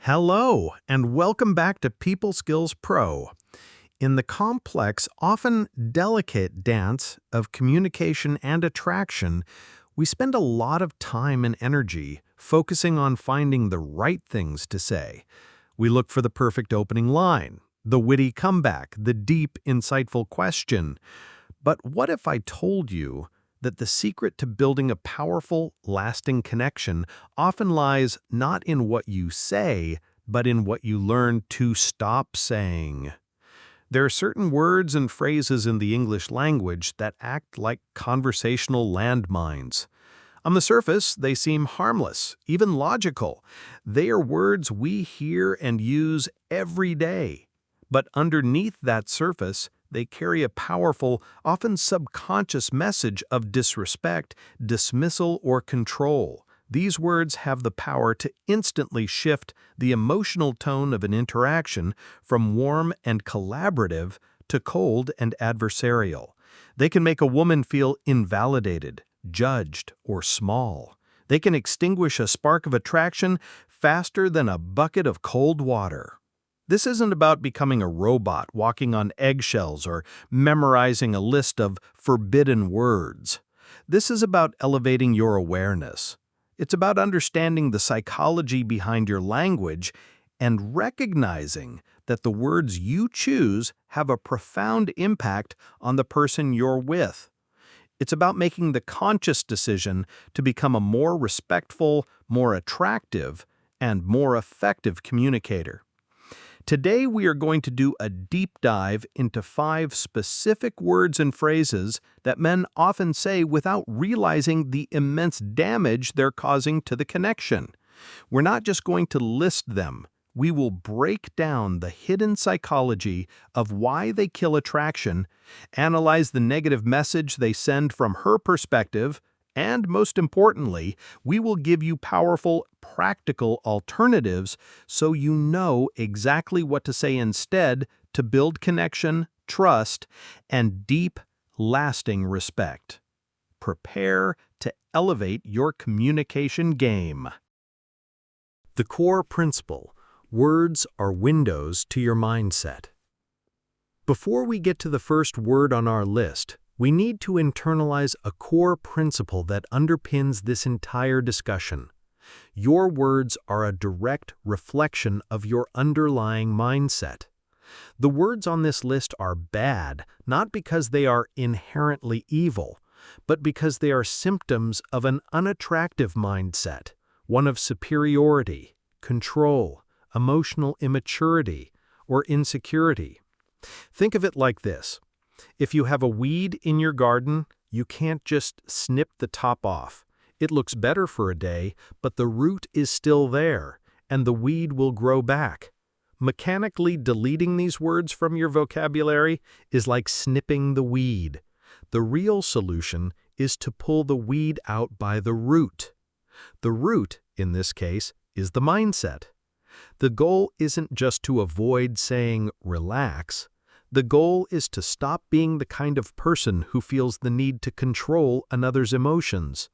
Hello, and welcome back to People Skills Pro. In the complex, often delicate dance of communication and attraction, we spend a lot of time and energy focusing on finding the right things to say. We look for the perfect opening line, the witty comeback, the deep, insightful question. But what if I told you that the secret to building a powerful, lasting connection often lies not in what you say, but in what you learn to stop saying? There are certain words and phrases in the English language that act like conversational landmines. On the surface, they seem harmless, even logical. They are words we hear and use every day. But underneath that surface, they carry a powerful, often subconscious message of disrespect, dismissal, or control. These words have the power to instantly shift the emotional tone of an interaction from warm and collaborative to cold and adversarial. They can make a woman feel invalidated, judged, or small. They can extinguish a spark of attraction faster than a bucket of cold water. This isn't about becoming a robot, walking on eggshells, or memorizing a list of forbidden words. This is about elevating your awareness. It's about understanding the psychology behind your language and recognizing that the words you choose have a profound impact on the person you're with. It's about making the conscious decision to become a more respectful, more attractive, and more effective communicator. Today, we are going to do a deep dive into 5 specific words and phrases that men often say without realizing the immense damage they're causing to the connection. We're not just going to list them. We will break down the hidden psychology of why they kill attraction, analyze the negative message they send from her perspective, and most importantly, we will give you powerful, practical alternatives so you know exactly what to say instead to build connection, trust, and deep, lasting respect. Prepare to elevate your communication game. The core principle: words are windows to your mindset. Before we get to the first word on our list, we need to internalize a core principle that underpins this entire discussion. Your words are a direct reflection of your underlying mindset. The words on this list are bad, not because they are inherently evil, but because they are symptoms of an unattractive mindset, one of superiority, control, emotional immaturity, or insecurity. Think of it like this. If you have a weed in your garden, you can't just snip the top off. It looks better for a day, but the root is still there, and the weed will grow back. Mechanically deleting these words from your vocabulary is like snipping the weed. The real solution is to pull the weed out by the root. The root, in this case, is the mindset. The goal isn't just to avoid saying relax. The goal is to stop being the kind of person who feels the need to control another's emotions.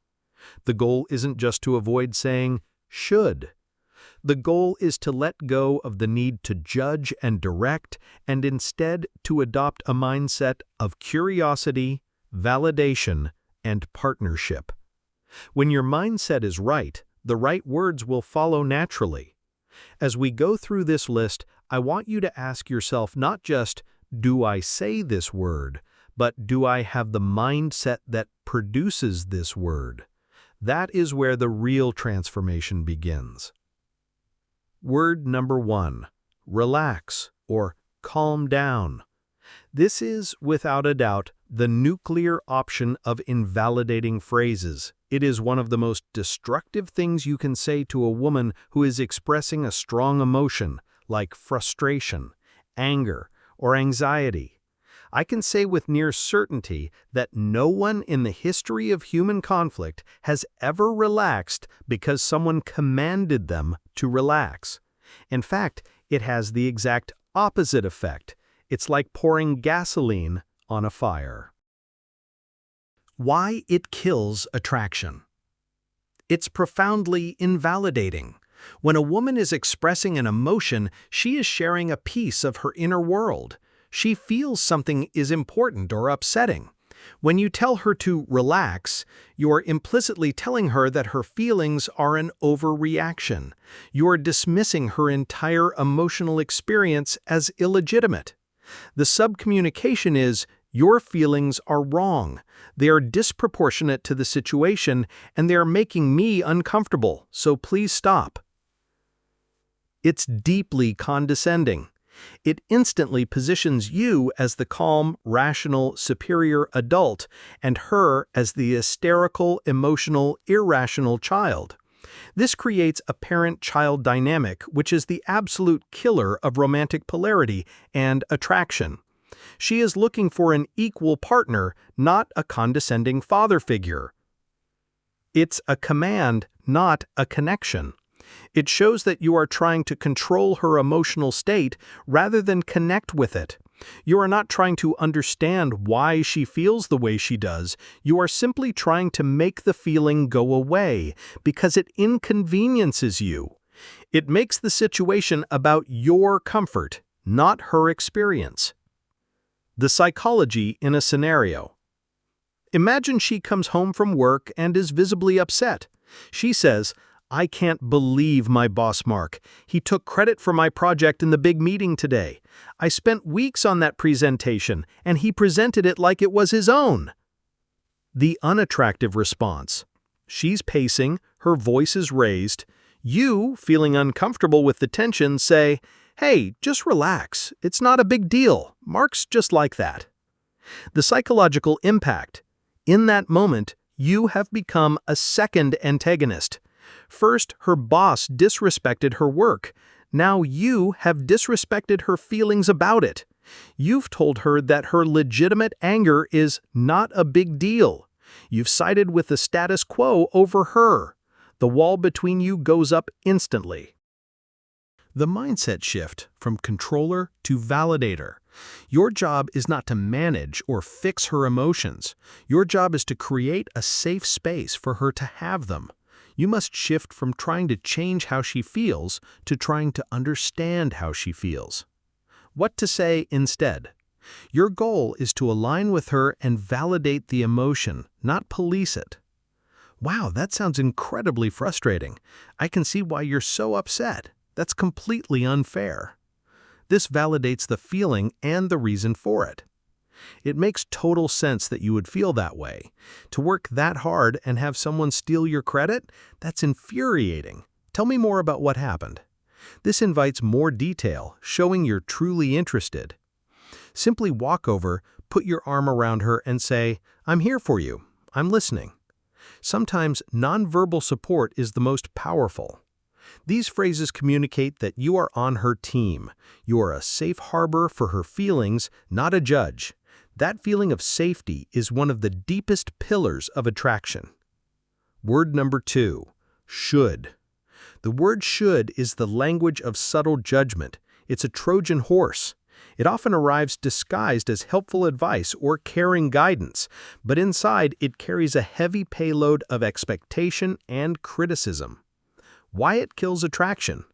The goal isn't just to avoid saying should. The goal is to let go of the need to judge and direct and instead to adopt a mindset of curiosity, validation, and partnership. When your mindset is right, the right words will follow naturally. As we go through this list, I want you to ask yourself not just, do I say this word, but do I have the mindset that produces this word? That is where the real transformation begins. Word number 1, relax or calm down. This is, without a doubt, the nuclear option of invalidating phrases. It is one of the most destructive things you can say to a woman who is expressing a strong emotion, like frustration, anger, or anxiety. I can say with near certainty that no one in the history of human conflict has ever relaxed because someone commanded them to relax. In fact, it has the exact opposite effect. It's like pouring gasoline on a fire. Why it kills attraction. It's profoundly invalidating. When a woman is expressing an emotion, she is sharing a piece of her inner world. She feels something is important or upsetting. When you tell her to relax, you're implicitly telling her that her feelings are an overreaction. You're dismissing her entire emotional experience as illegitimate. The subcommunication is, your feelings are wrong. They are disproportionate to the situation, and they are making me uncomfortable, so please stop. It's deeply condescending. It instantly positions you as the calm, rational, superior adult and her as the hysterical, emotional, irrational child. This creates a parent-child dynamic which is the absolute killer of romantic polarity and attraction. She is looking for an equal partner, not a condescending father figure. It's a command, not a connection. It shows that you are trying to control her emotional state rather than connect with it. You are not trying to understand why she feels the way she does. You are simply trying to make the feeling go away because it inconveniences you. It makes the situation about your comfort, not her experience. The psychology in a scenario. Imagine she comes home from work and is visibly upset. She says, "I can't believe my boss Mark. He took credit for my project in the big meeting today. I spent weeks on that presentation, and he presented it like it was his own." The unattractive response. She's pacing, her voice is raised. You, feeling uncomfortable with the tension, say, "Hey, just relax. It's not a big deal. Mark's just like that." The psychological impact. In that moment, you have become a second antagonist. First, her boss disrespected her work. Now you have disrespected her feelings about it. You've told her that her legitimate anger is not a big deal. You've sided with the status quo over her. The wall between you goes up instantly. The mindset shift from controller to validator. Your job is not to manage or fix her emotions. Your job is to create a safe space for her to have them. You must shift from trying to change how she feels to trying to understand how she feels. What to say instead? Your goal is to align with her and validate the emotion, not police it. Wow, that sounds incredibly frustrating. I can see why you're so upset. That's completely unfair. This validates the feeling and the reason for it. It makes total sense that you would feel that way. To work that hard and have someone steal your credit? That's infuriating. Tell me more about what happened. This invites more detail, showing you're truly interested. Simply walk over, put your arm around her and say, "I'm here for you. I'm listening." Sometimes nonverbal support is the most powerful. These phrases communicate that you are on her team. You are a safe harbor for her feelings, not a judge. That feeling of safety is one of the deepest pillars of attraction. Word number 2, should. The word should is the language of subtle judgment. It's a Trojan horse. It often arrives disguised as helpful advice or caring guidance, but inside it carries a heavy payload of expectation and criticism. Why it kills attraction?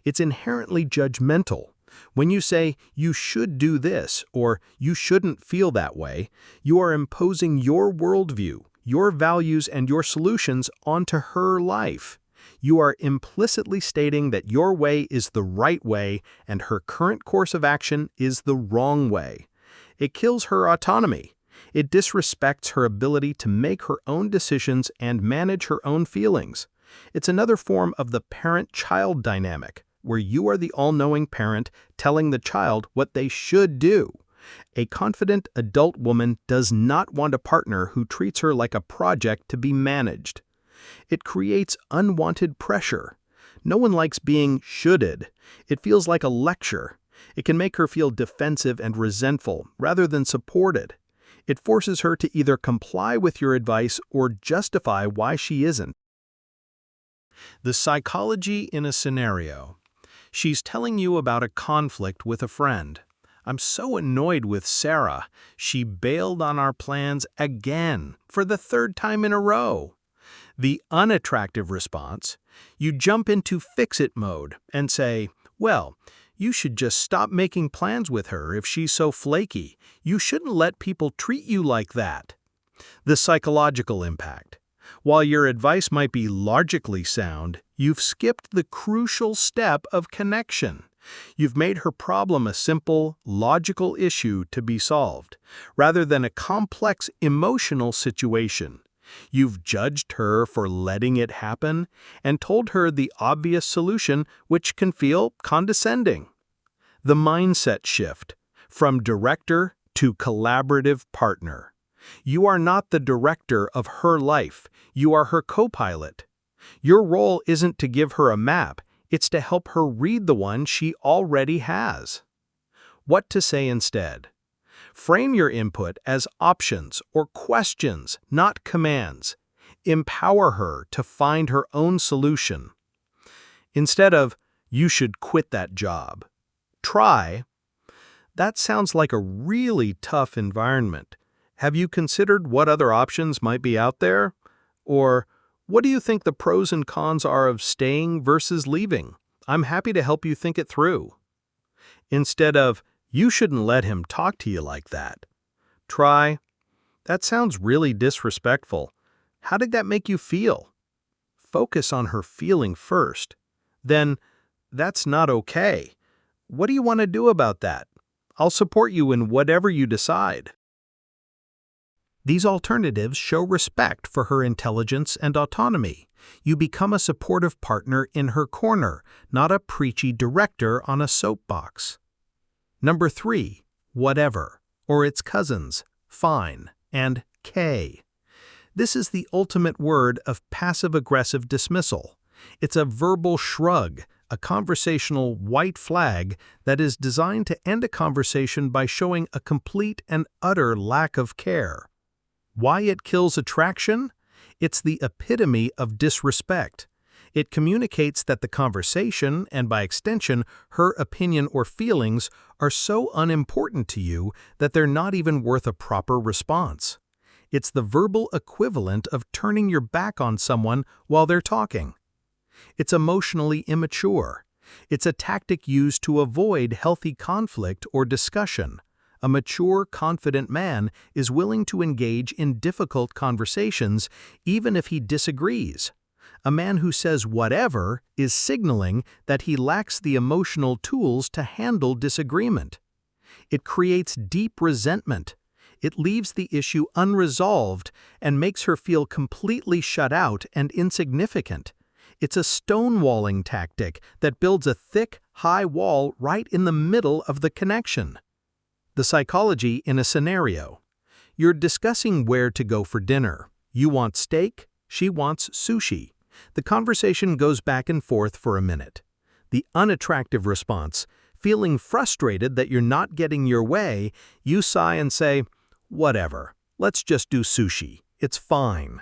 It's inherently judgmental. When you say, "You should do this," or "You shouldn't feel that way," you are imposing your worldview, your values, and your solutions onto her life. You are implicitly stating that your way is the right way and her current course of action is the wrong way. It kills her autonomy. It disrespects her ability to make her own decisions and manage her own feelings. It's another form of the parent-child dynamic, where you are the all-knowing parent telling the child what they should do. A confident adult woman does not want a partner who treats her like a project to be managed. It creates unwanted pressure. No one likes being shoulded. It feels like a lecture. It can make her feel defensive and resentful rather than supported. It forces her to either comply with your advice or justify why she isn't. The psychology in a scenario. She's telling you about a conflict with a friend. "I'm so annoyed with Sarah. She bailed on our plans again, for the third time in a row." The unattractive response, you jump into fix-it mode and say, well, you should just stop making plans with her if she's so flaky. You shouldn't let people treat you like that. The psychological impact. While your advice might be logically sound, you've skipped the crucial step of connection. You've made her problem a simple, logical issue to be solved, rather than a complex emotional situation. You've judged her for letting it happen and told her the obvious solution, which can feel condescending. The mindset shift from director to collaborative partner. You are not the director of her life, you are her co-pilot. Your role isn't to give her a map, it's to help her read the one she already has. What to say instead? Frame your input as options or questions, not commands. Empower her to find her own solution. Instead of, you should quit that job. Try, that sounds like a really tough environment. Have you considered what other options might be out there? Or, what do you think the pros and cons are of staying versus leaving? I'm happy to help you think it through. Instead of, you shouldn't let him talk to you like that. Try, that sounds really disrespectful. How did that make you feel? Focus on her feeling first. Then, that's not okay. What do you want to do about that? I'll support you in whatever you decide. These alternatives show respect for her intelligence and autonomy. You become a supportive partner in her corner, not a preachy director on a soapbox. Number 3, whatever, or its cousins, fine, and K. This is the ultimate word of passive-aggressive dismissal. It's a verbal shrug, a conversational white flag that is designed to end a conversation by showing a complete and utter lack of care. Why it kills attraction? It's the epitome of disrespect. It communicates that the conversation, and by extension, her opinion or feelings, are so unimportant to you that they're not even worth a proper response. It's the verbal equivalent of turning your back on someone while they're talking. It's emotionally immature. It's a tactic used to avoid healthy conflict or discussion. A mature, confident man is willing to engage in difficult conversations even if he disagrees. A man who says whatever is signaling that he lacks the emotional tools to handle disagreement. It creates deep resentment. It leaves the issue unresolved and makes her feel completely shut out and insignificant. It's a stonewalling tactic that builds a thick, high wall right in the middle of the connection. The psychology in a scenario. You're discussing where to go for dinner. You want steak, she wants sushi. The conversation goes back and forth for a minute. The unattractive response, feeling frustrated that you're not getting your way, you sigh and say, whatever, let's just do sushi. It's fine.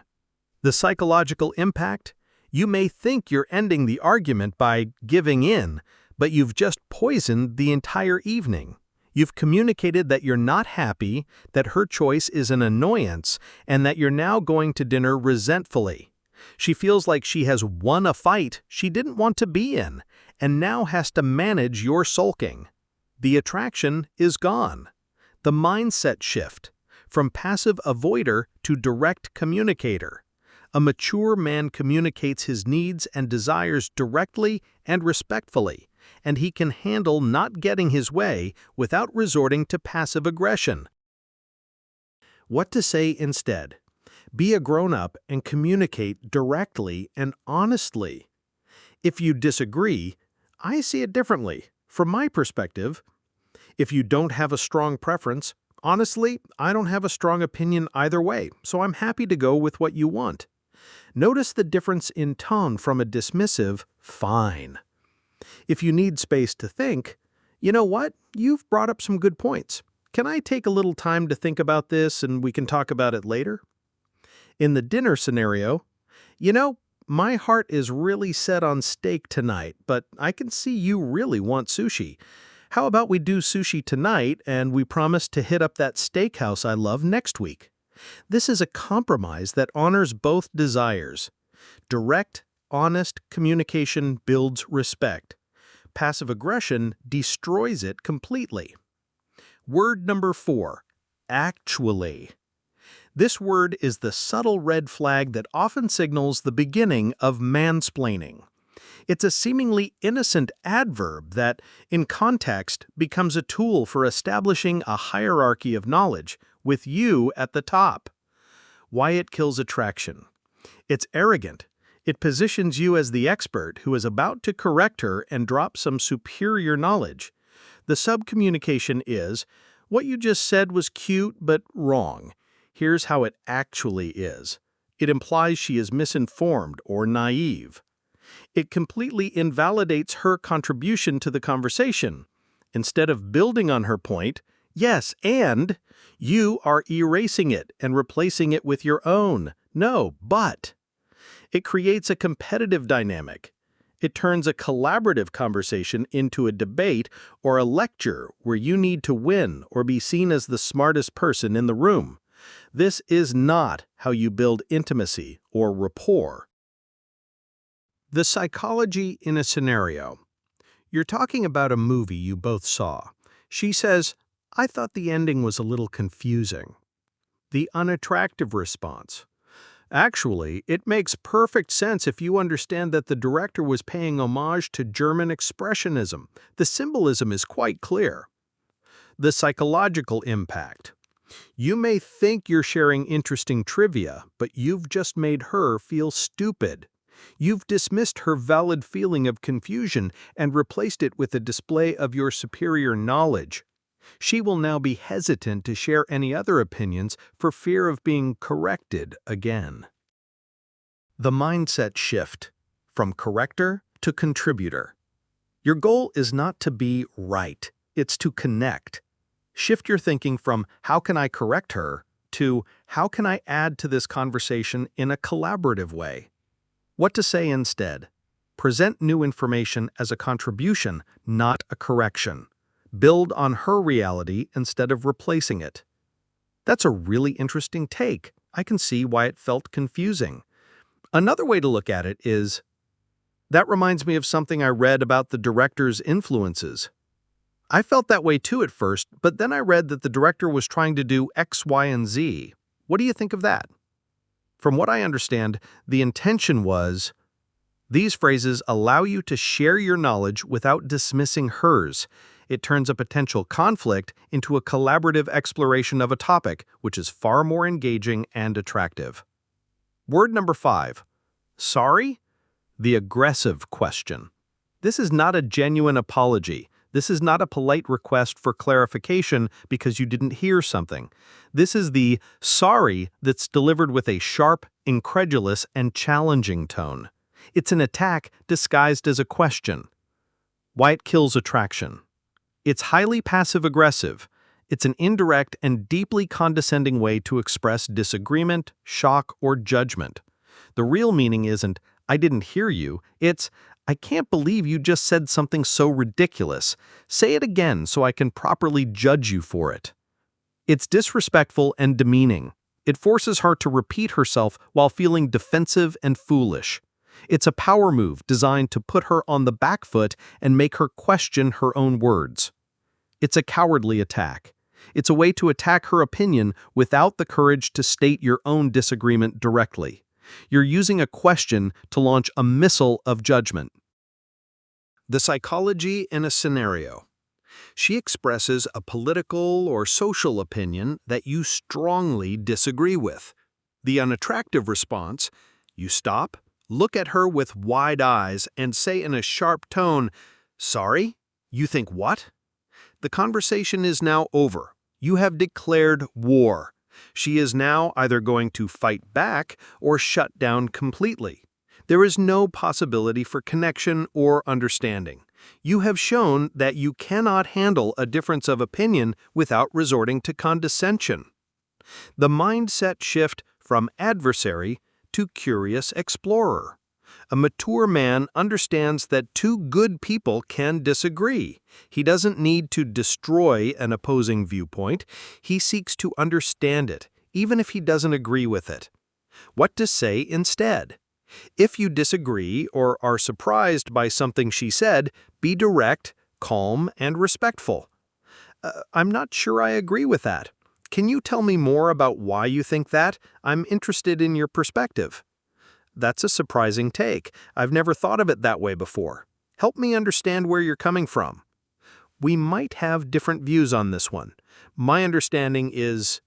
The psychological impact? You may think you're ending the argument by giving in, but you've just poisoned the entire evening. You've communicated that you're not happy, that her choice is an annoyance, and that you're now going to dinner resentfully. She feels like she has won a fight she didn't want to be in, and now has to manage your sulking. The attraction is gone. The mindset shift, from passive avoider to direct communicator. A mature man communicates his needs and desires directly and respectfully, and he can handle not getting his way without resorting to passive aggression. What to say instead? Be a grown-up and communicate directly and honestly. If you disagree, I see it differently. From my perspective, if you don't have a strong preference, honestly, I don't have a strong opinion either way, so I'm happy to go with what you want. Notice the difference in tone from a dismissive, fine. If you need space to think, you know what? You've brought up some good points. Can I take a little time to think about this and we can talk about it later? In the dinner scenario, you know, my heart is really set on steak tonight, but I can see you really want sushi. How about we do sushi tonight and we promise to hit up that steakhouse I love next week? This is a compromise that honors both desires. Direct, honest communication builds respect. Passive aggression destroys it completely. Word number 4, actually. This word is the subtle red flag that often signals the beginning of mansplaining. It's a seemingly innocent adverb that, in context, becomes a tool for establishing a hierarchy of knowledge, with you at the top. Why it kills attraction. It's arrogant. It positions you as the expert who is about to correct her and drop some superior knowledge. The subcommunication is, what you just said was cute but wrong. Here's how it actually is. It implies she is misinformed or naive. It completely invalidates her contribution to the conversation. Instead of building on her point, yes, and you are erasing it and replacing it with your own. No, but. It creates a competitive dynamic. It turns a collaborative conversation into a debate or a lecture where you need to win or be seen as the smartest person in the room. This is not how you build intimacy or rapport. The psychology in a scenario. You're talking about a movie you both saw. She says, I thought the ending was a little confusing. The unattractive response. Actually, it makes perfect sense if you understand that the director was paying homage to German expressionism. The symbolism is quite clear. The psychological impact. You may think you're sharing interesting trivia, but you've just made her feel stupid. You've dismissed her valid feeling of confusion and replaced it with a display of your superior knowledge. She will now be hesitant to share any other opinions for fear of being corrected again. The mindset shift from corrector to contributor. Your goal is not to be right, it's to connect. Shift your thinking from how can I correct her to how can I add to this conversation in a collaborative way. What to say instead. Present new information as a contribution, not a correction. Build on her reality instead of replacing it. That's a really interesting take. I can see why it felt confusing. Another way to look at it is, that reminds me of something I read about the director's influences. I felt that way too at first, but then I read that the director was trying to do X, Y, and Z. What do you think of that? From what I understand, the intention was, these phrases allow you to share your knowledge without dismissing hers. It turns a potential conflict into a collaborative exploration of a topic, which is far more engaging and attractive. Word number 5. Sorry? The aggressive question. This is not a genuine apology. This is not a polite request for clarification because you didn't hear something. This is the sorry that's delivered with a sharp, incredulous, and challenging tone. It's an attack disguised as a question. Why it kills attraction. It's highly passive-aggressive. It's an indirect and deeply condescending way to express disagreement, shock, or judgment. The real meaning isn't, I didn't hear you. It's, I can't believe you just said something so ridiculous. Say it again so I can properly judge you for it. It's disrespectful and demeaning. It forces her to repeat herself while feeling defensive and foolish. It's a power move designed to put her on the back foot and make her question her own words. It's a cowardly attack. It's a way to attack her opinion without the courage to state your own disagreement directly. You're using a question to launch a missile of judgment. The psychology in a scenario. She expresses a political or social opinion that you strongly disagree with. The unattractive response, you stop, look at her with wide eyes, and say in a sharp tone, sorry? You think what? The conversation is now over. You have declared war. She is now either going to fight back or shut down completely. There is no possibility for connection or understanding. You have shown that you cannot handle a difference of opinion without resorting to condescension. The mindset shift from adversary to curious explorer. A mature man understands that two good people can disagree. He doesn't need to destroy an opposing viewpoint. He seeks to understand it, even if he doesn't agree with it. What to say instead? If you disagree or are surprised by something she said, be direct, calm, and respectful. I'm not sure I agree with that. Can you tell me more about why you think that? I'm interested in your perspective. That's a surprising take. I've never thought of it that way before. Help me understand where you're coming from. We might have different views on this one. My understanding is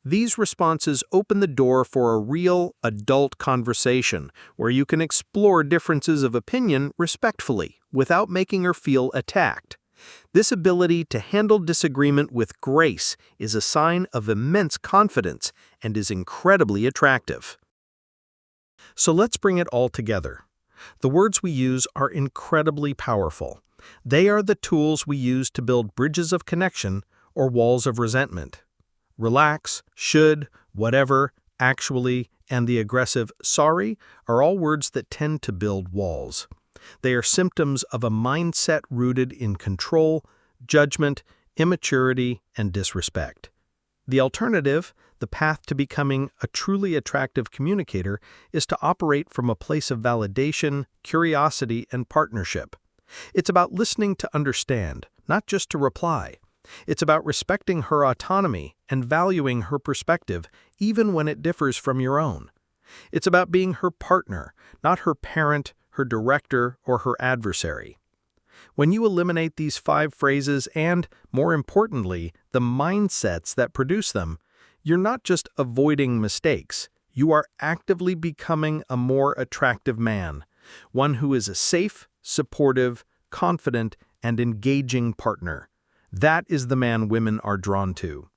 these responses open the door for a real adult conversation where you can explore differences of opinion respectfully without making her feel attacked. This ability to handle disagreement with grace is a sign of immense confidence and is incredibly attractive. So let's bring it all together. The words we use are incredibly powerful. They are the tools we use to build bridges of connection or walls of resentment. Relax, should, whatever, actually, and the aggressive sorry are all words that tend to build walls. They are symptoms of a mindset rooted in control, judgment, immaturity, and disrespect. The alternative, the path to becoming a truly attractive communicator, is to operate from a place of validation, curiosity, and partnership. It's about listening to understand, not just to reply. It's about respecting her autonomy and valuing her perspective, even when it differs from your own. It's about being her partner, not her parent, her director, or her adversary. When you eliminate these 5 phrases and, more importantly, the mindsets that produce them, you're not just avoiding mistakes. You are actively becoming a more attractive man, one who is a safe, supportive, confident, and engaging partner. That is the man women are drawn to.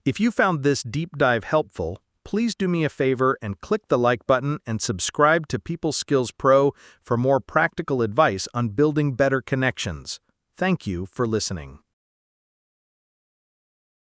If you found this deep dive helpful, please do me a favor and click the like button and subscribe to People Skills Pro for more practical advice on building better connections. Thank you for listening.